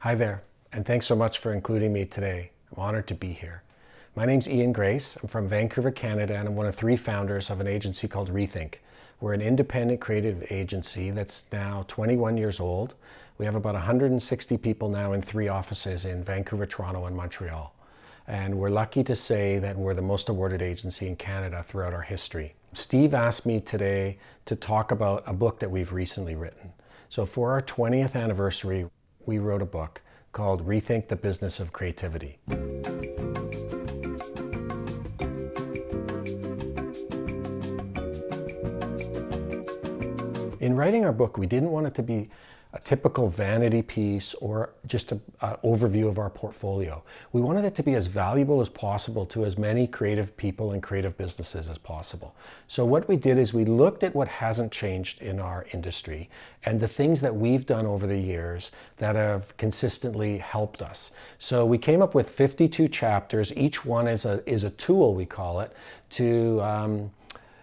Hi there, and thanks so much for including me today. I'm honored to be here. My name's Grais. I'm from Vancouver, Canada, and I'm one of 3 founders of an agency called Rethink. We're an independent creative agency that's now 21 years old. We have about 160 people now in 3 offices in Vancouver, Toronto, and Montreal. And we're lucky to say that we're the most awarded agency in Canada throughout our history. Steve asked me today to talk about a book that we've recently written. So for our 20th anniversary, we wrote a book called Rethink, the Business of Creativity. In writing our book, we didn't want it to be a typical vanity piece or just an overview of our portfolio. We wanted it to be as valuable as possible to as many creative people and creative businesses as possible. So what we did is we looked at what hasn't changed in our industry and the things that we've done over the years that have consistently helped us. So we came up with 52 chapters. Each one is a tool, we call it, to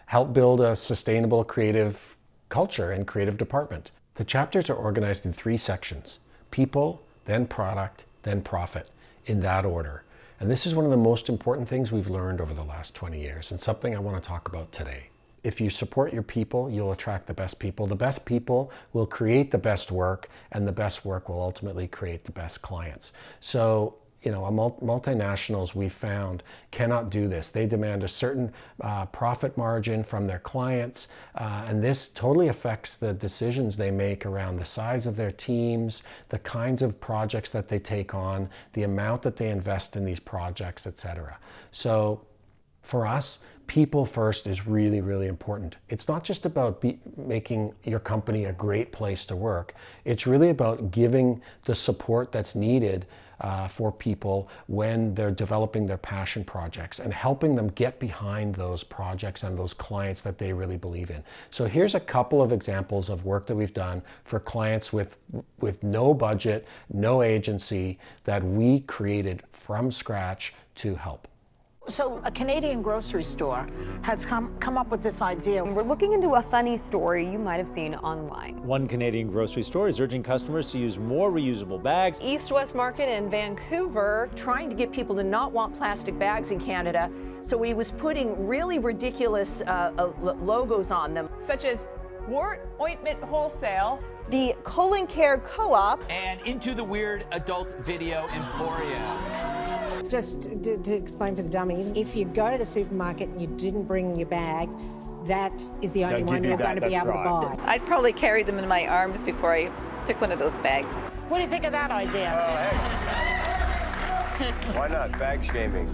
help build a sustainable creative culture and creative department. The chapters are organized in 3 sections: people, then product, then profit, in that order. And this is one of the most important things we've learned over the last 20 years and something I want to talk about today. If you support your people, you'll attract the best people. The best people will create the best work, and the best work will ultimately create the best clients. So, multinationals, we found, cannot do this. They demand a certain profit margin from their clients, and this totally affects the decisions they make around the size of their teams, the kinds of projects that they take on, the amount that they invest in these projects, etc. So for us, people first is really, really important. It's not just about making your company a great place to work. It's really about giving the support that's needed for people when they're developing their passion projects and helping them get behind those projects and those clients that they really believe in. So here's a couple of examples of work that we've done for clients with no budget, no agency, that we created from scratch to help. So a Canadian grocery store has come up with this idea. We're looking into a funny story you might have seen online. One Canadian grocery store is urging customers to use more reusable bags. East West Market in Vancouver, Trying to get people to not want plastic bags in Canada, so he was putting really ridiculous logos on them. such as Wart Ointment Wholesale, the Colon Care Co-op, and Into the Weird Adult Video Emporium. Just to explain for the dummies, if you go to the supermarket and you didn't bring your bag, that is the only one you're going to be able to buy. I'd probably carry them in my arms before I took one of those bags. What do you think of that idea? Hey. Why not? Bag shaming.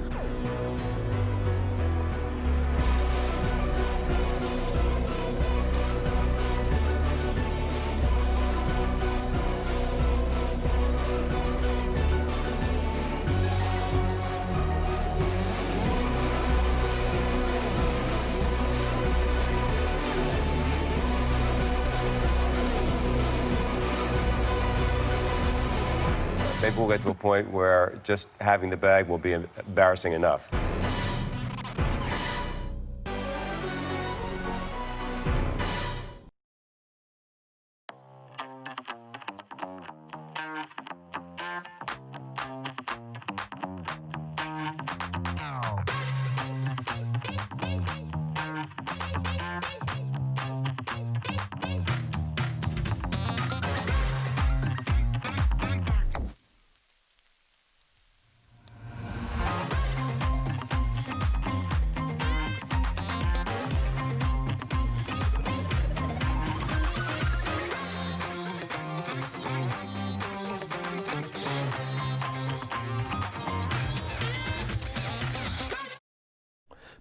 Maybe we'll get to a point where just having the bag will be embarrassing enough.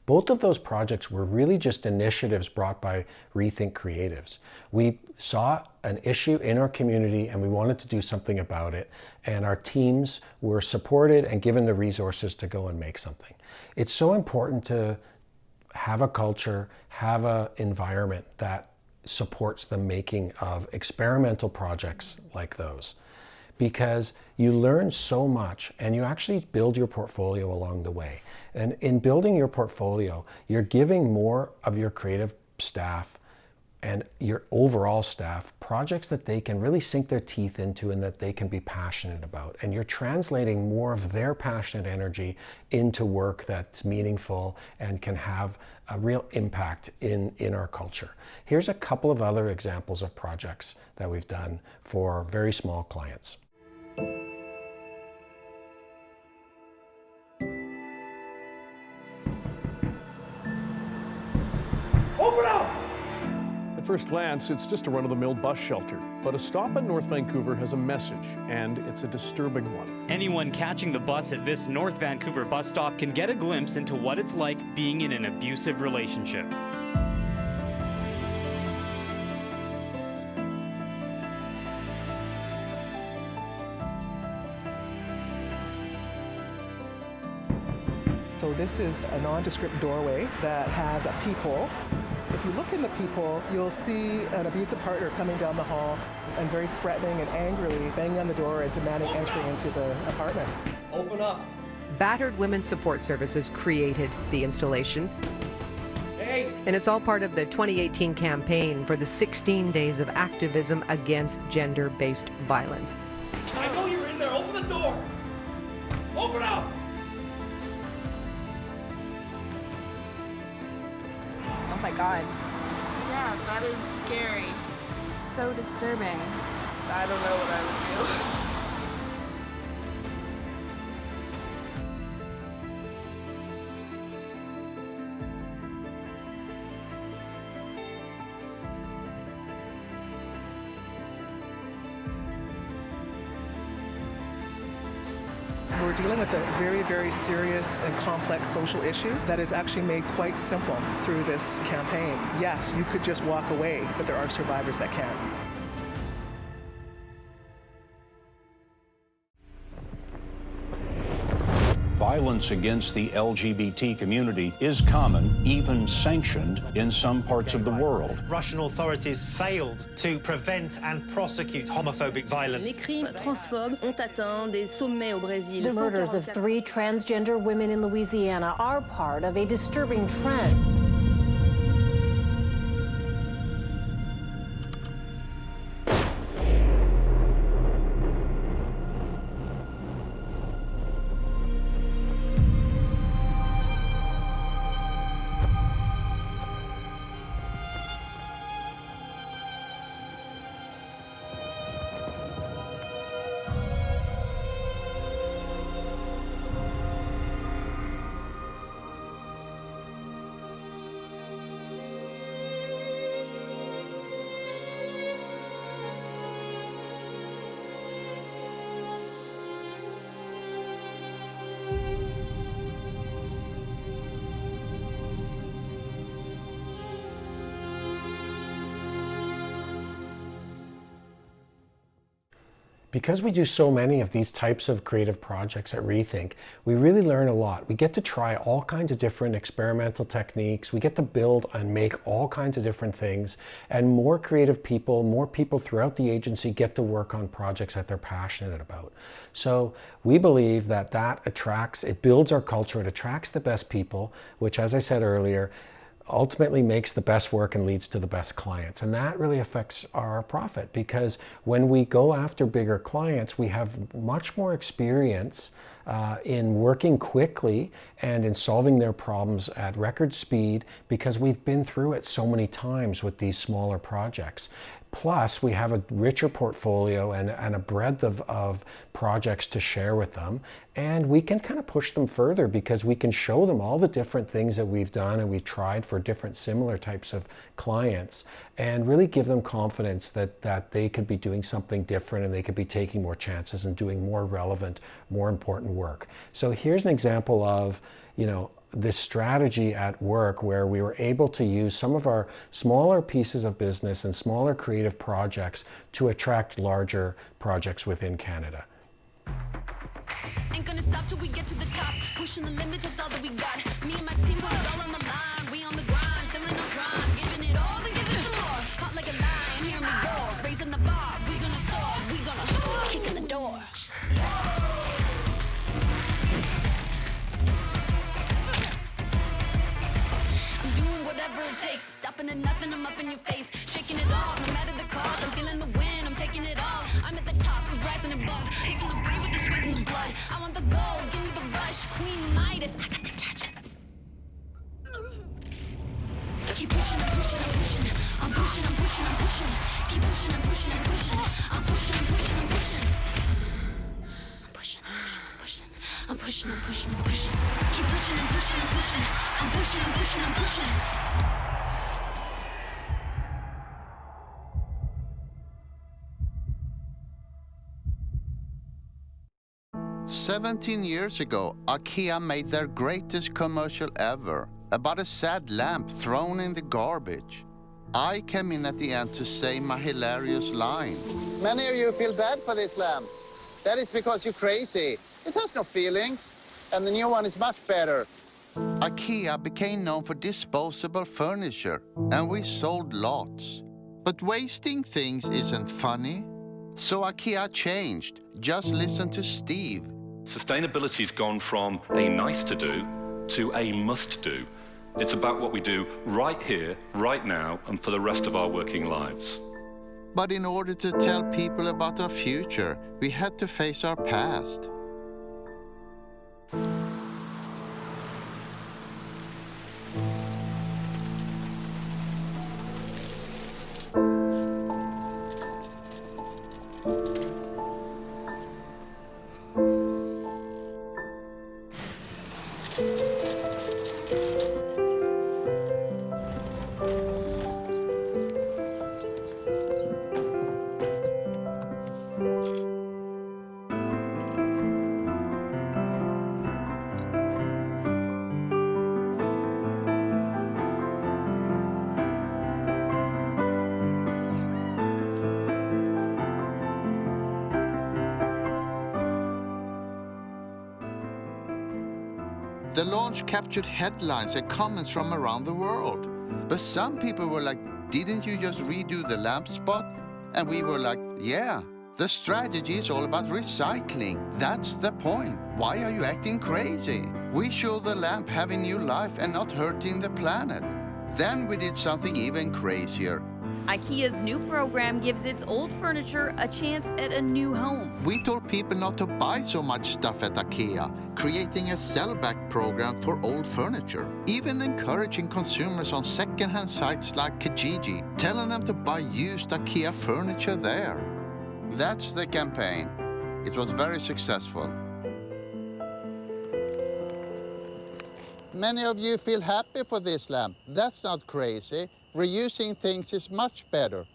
Both of those projects were really just initiatives brought by Rethink Creatives. We saw an issue in our community and we wanted to do something about it, and our teams were supported and given the resources to go and make something. It's so important to have a culture, have an environment that supports the making of experimental projects like those, because you learn so much and you actually build your portfolio along the way. And in building your portfolio, you're giving more of your creative staff and your overall staff projects that they can really sink their teeth into and that they can be passionate about. And you're translating more of their passionate energy into work that's meaningful and can have a real impact in our culture. Here's a couple of other examples of projects that we've done for very small clients. Open up! At first glance, it's just a run-of-the-mill bus shelter, but a stop in North Vancouver has a message, and it's a disturbing one. Anyone catching the bus at this North Vancouver bus stop can get a glimpse into what it's like being in an abusive relationship. So this is a nondescript doorway that has a peephole. If you look in the peephole, you'll see an abusive partner coming down the hall and very threatening and angrily banging on the door and demanding entry into the apartment. Open up. Battered Women's Support Services created the installation. Hey! And it's all part of the 2018 campaign for the 16 days of activism against gender-based violence. I know you're in there. Open the door. Open up! Oh my God. Yeah, that is scary. So disturbing. I don't know what I would do. We're dealing with a very, very serious and complex social issue that is actually made quite simple through this campaign. Yes, you could just walk away, but there are survivors that can. Violence against the LGBT community is common, even sanctioned in some parts of the world. Russian authorities failed to prevent and prosecute homophobic violence. Les crimes transphobes ont atteint des sommets au Brésil. The murders of 3 transgender women in Louisiana are part of a disturbing trend. Because we do so many of these types of creative projects at Rethink, we really learn a lot. We get to try all kinds of different experimental techniques. We get to build and make all kinds of different things. And more creative people, more people throughout the agency get to work on projects that they're passionate about. So we believe that that attracts, it builds our culture, it attracts the best people, which, as I said earlier, ultimately makes the best work and leads to the best clients. And that really affects our profit, because when we go after bigger clients, we have much more experience in working quickly and in solving their problems at record speed, because we've been through it so many times with these smaller projects. Plus, we have a richer portfolio and a breadth of projects to share with them. And we can kind of push them further because we can show them all the different things that we've done and we've tried for different similar types of clients, and really give them confidence that they could be doing something different and they could be taking more chances and doing more relevant, more important work. So here's an example of, this strategy at work where we were able to use some of our smaller pieces of business and smaller creative projects to attract larger projects within Canada. Ain't gonna stop till we get to the top. Pushing the limits, that's all that we got. Me and my team put it all on the line. We on the grind, still in no grind. Giving it all, then giving some more. Hot like a lion, hear me roar. Raising the bar, we gonna soar. We gonna kick in the door. I'm doing whatever it takes. Stopping at nothing, I'm up in your face. Shaking evolve. No matter the cause, I'm feeling the wind, I'm taking it all. I'm at the top, I'm rising above. Even the brave with the sweat and the blood. I want the gold, give me the rush. Queen Midas, I got the touch. Keep pushing and pushing and pushing. I'm pushing, I'm pushing, I'm pushing. Keep pushing and pushing and pushing. I'm pushing, I'm pushing, I'm pushing. I'm pushing, I'm pushing, I'm pushing. I'm pushing, I'm pushing, I'm pushing. Keep pushing and pushing and pushing. I'm pushing, I'm pushing, I'm pushing. 17 years ago, IKEA made their greatest commercial ever about a sad lamp thrown in the garbage. I came in at the end to say my hilarious line. Many of you feel bad for this lamp. That is because you're crazy. It has no feelings, and the new one is much better. IKEA became known for disposable furniture, and we sold lots. But wasting things isn't funny. So IKEA changed. Just listen to Steve. Sustainability's gone from a nice to do to a must do. It's about what we do right here, right now, and for the rest of our working lives. But in order to tell people about our future, we had to face our past. The launch captured headlines and comments from around the world. But some people were like, didn't you just redo the lamp spot? And we were like, yeah, the strategy is all about recycling. That's the point. Why are you acting crazy? We show the lamp having new life and not hurting the planet. Then we did something even crazier. IKEA's new program gives its old furniture a chance at a new home. We told people not to buy so much stuff at IKEA, creating a sell-back program for old furniture. Even encouraging consumers on second-hand sites like Kijiji, telling them to buy used IKEA furniture there. That's the campaign. It was very successful. Many of you feel happy for this lamp. That's not crazy. Reusing things is much better.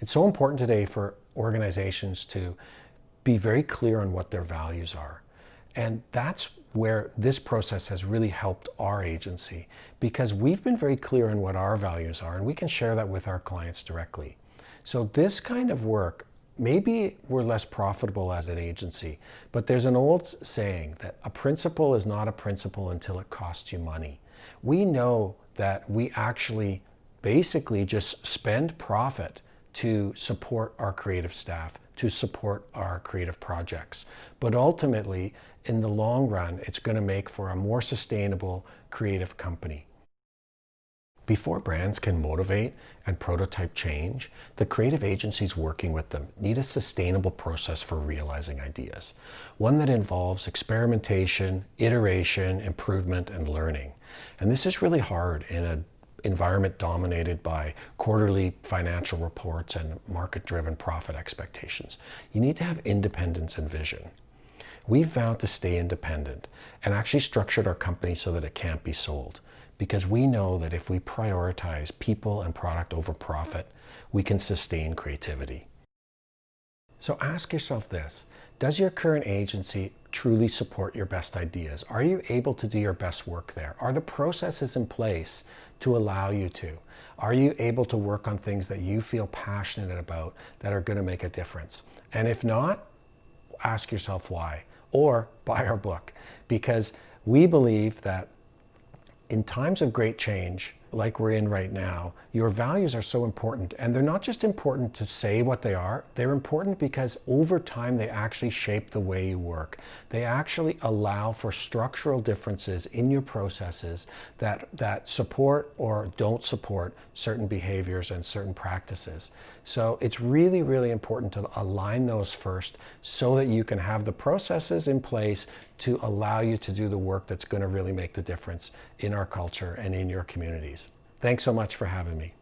It's so important today for organizations to be very clear on what their values are. And that's where this process has really helped our agency, because we've been very clear on what our values are, and we can share that with our clients directly. So this kind of work, maybe we're less profitable as an agency, but there's an old saying that a principle is not a principle until it costs you money. We know that we actually basically just spend profit to support our creative staff, to support our creative projects. But ultimately, in the long run, it's going to make for a more sustainable creative company. Before brands can motivate and prototype change, the creative agencies working with them need a sustainable process for realizing ideas. One that involves experimentation, iteration, improvement, and learning. And this is really hard in an environment dominated by quarterly financial reports and market-driven profit expectations. You need to have independence and vision. We've vowed to stay independent and actually structured our company so that it can't be sold, because we know that if we prioritize people and product over profit, we can sustain creativity. So ask yourself this: does your current agency truly support your best ideas? Are you able to do your best work there? Are the processes in place to allow you to? Are you able to work on things that you feel passionate about that are going to make a difference? And if not, ask yourself why, or buy our book, because we believe that in times of great change, like we're in right now, your values are so important. And they're not just important to say what they are, they're important because over time they actually shape the way you work. They actually allow for structural differences in your processes that support or don't support certain behaviors and certain practices. So it's really, really important to align those first so that you can have the processes in place to allow you to do the work that's going to really make the difference in our culture and in your communities. Thanks so much for having me.